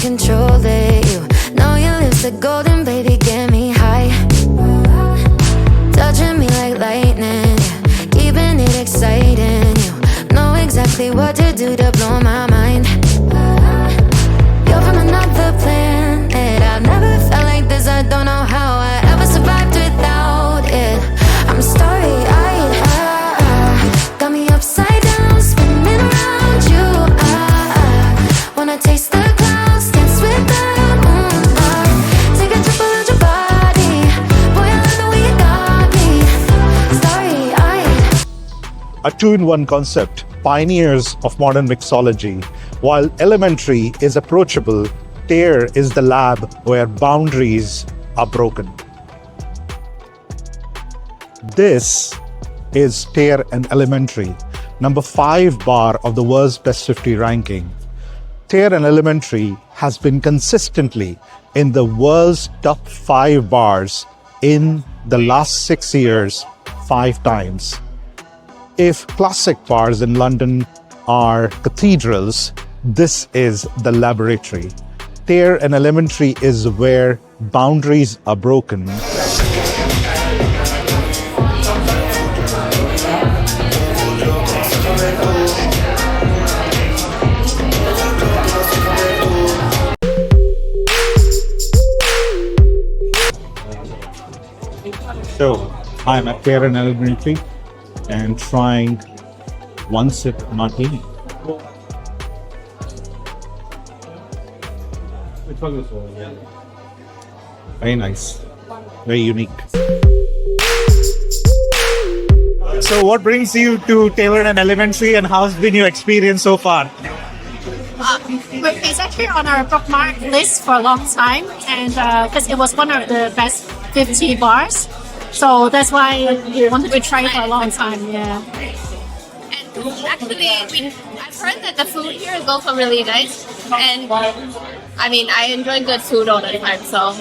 can't control it. You know your lips are golden, baby, get me high. Touching me like lightning, yeah, keeping it exciting. You know exactly what to do to blow my mind. You're from another planet. I've never felt like this. I don't know how I ever survived without it. I'm starry-eyed, got me upside down, spinning around you. Wanna taste the clouds, dance with the moon. Take a trip around your body, boy, I love the way you got me. Starry-eyed. A two-in-one concept, pioneers of modern mixology. While Elementary is approachable, Tayēr is the lab where boundaries are broken. This is Tayēr and Elementary, number 5 bar of the world's best 50 ranking. Tayēr and Elementary has been consistently in the world's top 5 bars in the last 6 years, 5 times. If classic bars in London are cathedrals, this is the laboratory. Tayēr and Elementary is where boundaries are broken. So, I'm at Tayēr and Elementary and trying one sip martini. Very nice, very unique. So what brings you to Tayēr and Elementary and how's been your experience so far? It's actually on our bookmark list for a long time, and because it was one of the best 50 bars, so that's why we wanted to try it for a long time. Yeah. And actually, I've heard that the food here is also really nice, and I mean, I enjoy good food all the time, so.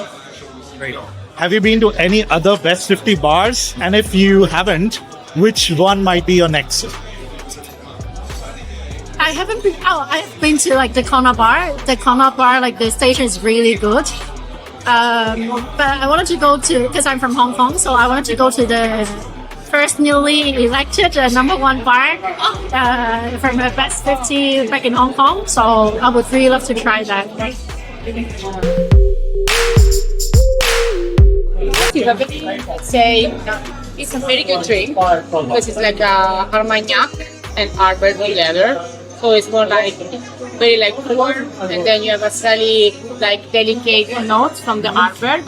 Have you been to any other best 50 bars? And if you haven't, which one might be your next? I haven't been. Oh, I've been to like the Corner Bar. The Corner Bar, like the station is really good. But I wanted to go to, because I'm from Hong Kong, so I wanted to go to the first newly elected number 1 bar from the best 50 back in Hong Kong. So I would really love to try that. Say it's a very good drink because it's like Armagnac and Arbor together. So it's more like very like warm, and then you have a slightly like delicate note from the Arbor,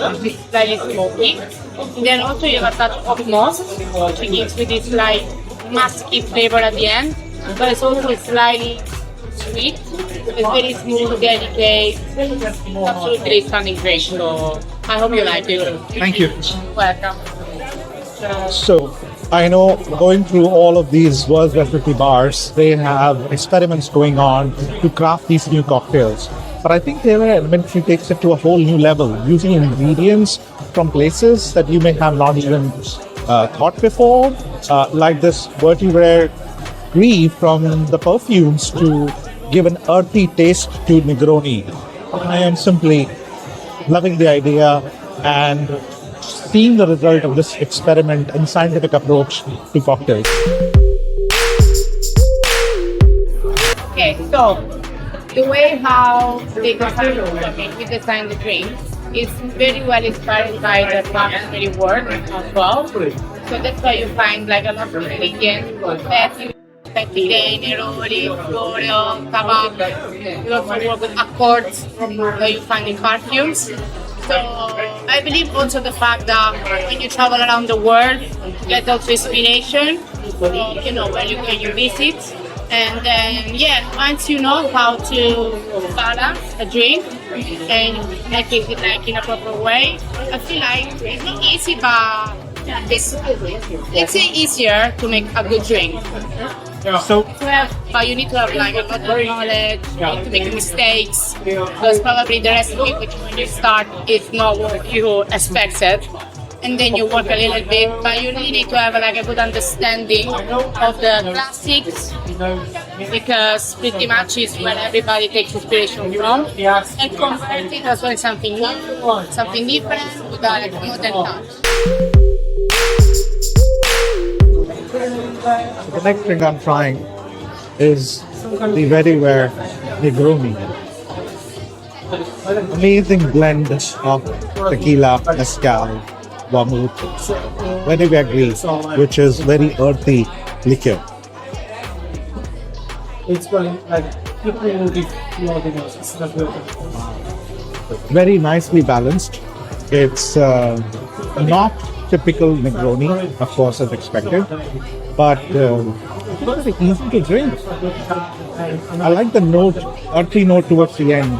slightly smoky. And then also you have a touch of moss, which gives you this like musky flavor at the end, but it's also slightly sweet. It's very smooth, delicate, absolutely stunning drink. So I hope you like it. Thank you. Welcome. So, I know going through all of these world's best 50 bars, they have experiments going on to craft these new cocktails. But I think Tayēr Elementary takes it to a whole new level, using ingredients from places that you may have not even thought before, like this vertebrate brie from the perfumes to give an earthy taste to Negroni. I am simply loving the idea and seeing the result of this experiment and scientific approach to cocktails. Okay, so the way how they design the drink is very well inspired by the culinary world as well. So that's why you find like a lot of ingredients, pettine, neroli, floreo, tabak. You also work with accords where you find the perfumes. So I believe also the fact that when you travel around the world, you get also inspiration, you know, when you visit. And then, once you know how to balance a drink and make it like in a proper way, I feel like it's not easy, but it's easier to make a good drink. So, But you need to have like a lot of knowledge, you need to make mistakes, because probably the recipe which when you start is not what you expected. And then you work a little bit, but you really need to have like a good understanding of the classics because pretty much is where everybody takes inspiration from. And convert it as well something new, something different with a like, modern touch. The next thing I'm trying is the very rare Negroni. Amazing blend of tequila, mezcal, vermouth, vinegary, which is very earthy liquor. Very nicely balanced. It's not typical Negroni, of course, as expected, but very easy to drink. I like the note, earthy note towards the end.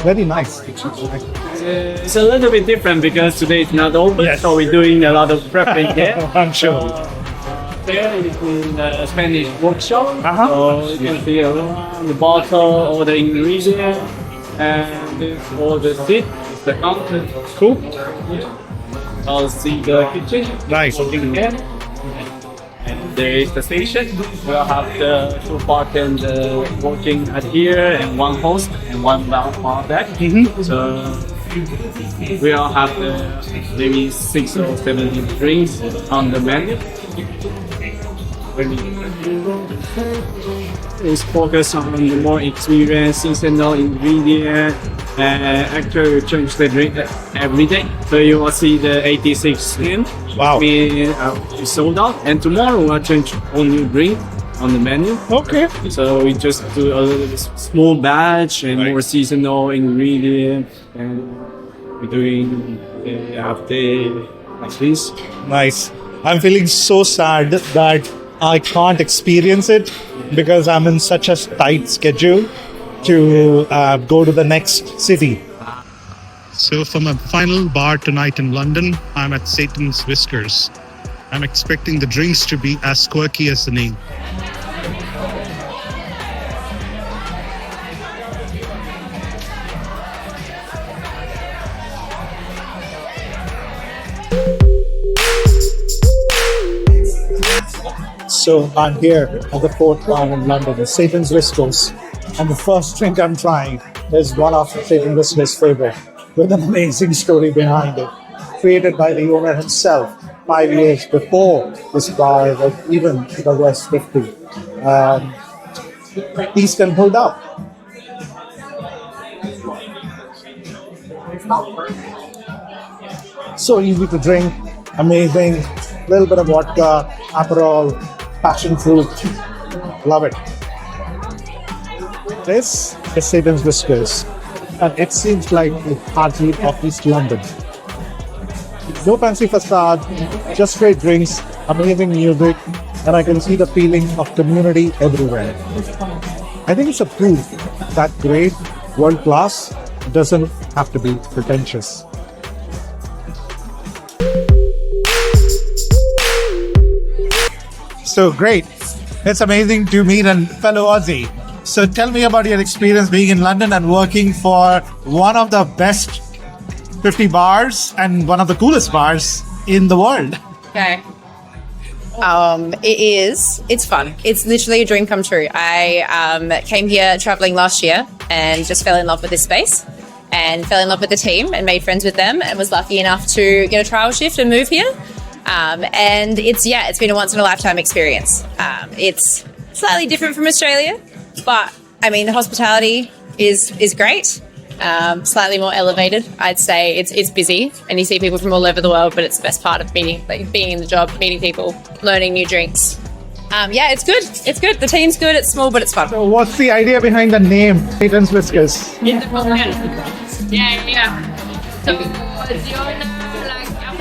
Very nice. It's a little bit different because today it's not open, so we're doing a lot of prepping here. I'm sure. There is in the Spanish workshop, so you can see around the bottle, all the ingredients, and this all the seat, the counter. Cool. I'll see the kitchen. Nice. Cooking here. And there is the station. We'll have the two bartenders working at here, and one host and one bar back. So we'll have maybe 6 or 7 drinks on the menu. It's focused on the more experienced seasonal ingredient. Actually, we change the drink every day. So you will see the 86 in. Wow. We sold out, and tomorrow we'll change all new drink on the menu. Okay. So we just do a little small batch and more seasonal ingredient, and we're doing after like this. Nice. I'm feeling so sad that I can't experience it because I'm in such a tight schedule to go to the next city. So for my final bar tonight in London, I'm at Satan's Whiskers. I'm expecting the drinks to be as quirky as the name. So I'm here at the fourth bar in London, the Satan's Whiskers. And the first drink I'm trying is one of Satan's Whiskers' favorite, with an amazing story behind it. Created by the owner himself 5 years before this bar was even the West 50. These can hold up. So easy to drink, amazing. Little bit of vodka, Aperol, passion fruit. Love it. This is Satan's Whiskers, and it seems like the heartbeat of East London. No fancy facade, just great drinks, amazing music, and I can see the feeling of community everywhere. I think it's a proof that great, world class doesn't have to be pretentious. So great. It's amazing to meet a fellow Aussie. So tell me about your experience being in London and working for one of the best 50 bars and one of the coolest bars in the world. Okay. It's fun. It's literally a dream come true. I came here traveling last year and just fell in love with this space and fell in love with the team and made friends with them and was lucky enough to get a trial shift and move here. And it's been a once in a lifetime experience. It's slightly different from Australia, but I mean, the hospitality is great. Slightly more elevated. I'd say it's busy and you see people from all over the world, but it's the best part of being in the job, meeting people, learning new drinks. It's good. It's good. The team's good. It's small, but it's fun. So what's the idea behind the name, Satan's Whiskers? Yeah. So the owner,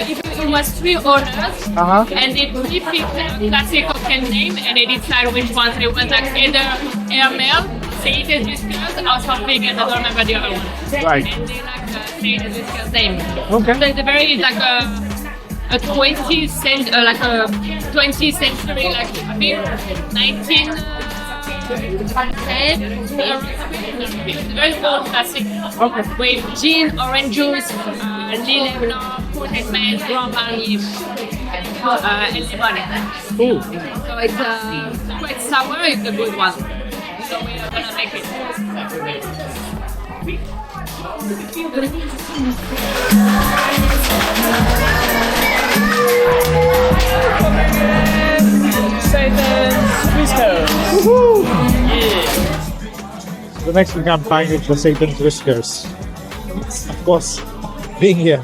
it was 3 owners, and they picked a classic cocktail name, and they decided which ones they want, like either airmail, Satan's Whiskers, or something, and I don't remember the other one. Right. And they like Satan's Whiskers name. Okay. So it's a very like a 20th century, like a 20th century, like I mean 1910. Very old classic. Okay. With gin, orange juice, lemon, punnet maize, rum, and lemon. Cool. So it's quite quite sour is a good one. So we are gonna make it. Whiskers. The next thing I'm buying is the Satan's Whiskers. Of course, being here.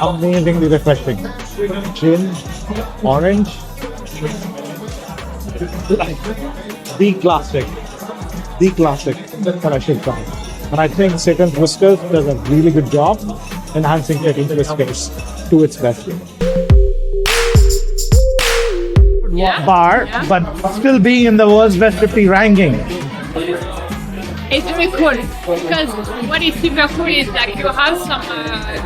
Amazingly refreshing. Gin, orange, like the classic that I should try. And I think Satan's Whiskers does a really good job enhancing Satan's Whiskers to its best. Bar, but still being in the world's best 50 ranking. It's really cool because what is super cool is like you have some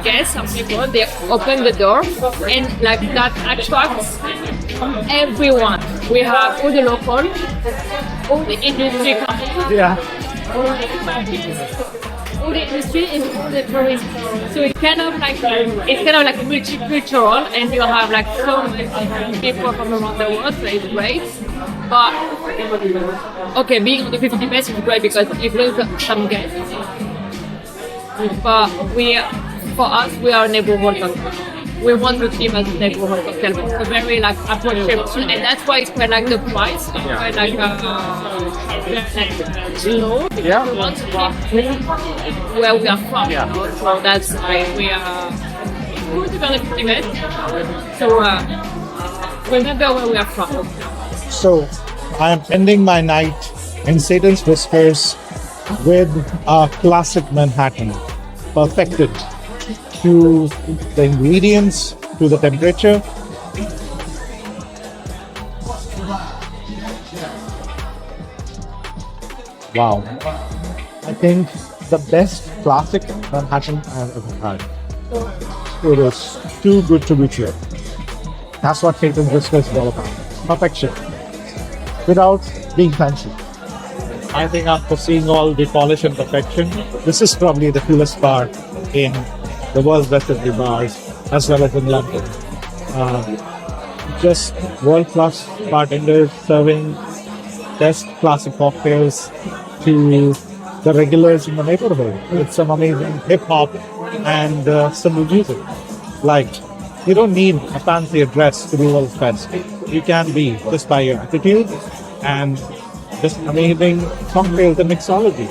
guests, some people, they open the door and like that attracts everyone. We have all the local, all the industry companies, Yeah. all the industry and all the tourists. So it's kind of like multicultural and you have like so many people from around the world, so it's great. But okay, being on the 50 best is great because you've lost some guests. But for us, we are a neighborhood cocktail. We want to keep as a neighborhood cocktail, but it's a very like approachable, and that's why it's quite like the price, quite like low. Yeah. We want to keep where we are from. Yeah. So that's why we are good to the 50 best. So remember where we are from. So I am ending my night in Satan's Whiskers with a classic Manhattan, perfected to the ingredients, to the temperature. Wow. I think the best classic Manhattan I have ever had. It is too good to be true. That's what Satan's Whiskers is all about. Perfection. Without being fancy. I think after seeing all the polish and perfection, this is probably the coolest bar in the world's best of the bars, as well as in London. Just world-class bartenders serving best classic cocktails to the regulars in the neighborhood with some amazing hip-hop and simple music. Like, you don't need a fancy address to be world's best. You can be just by your attitude and just amazing cocktails and mixology.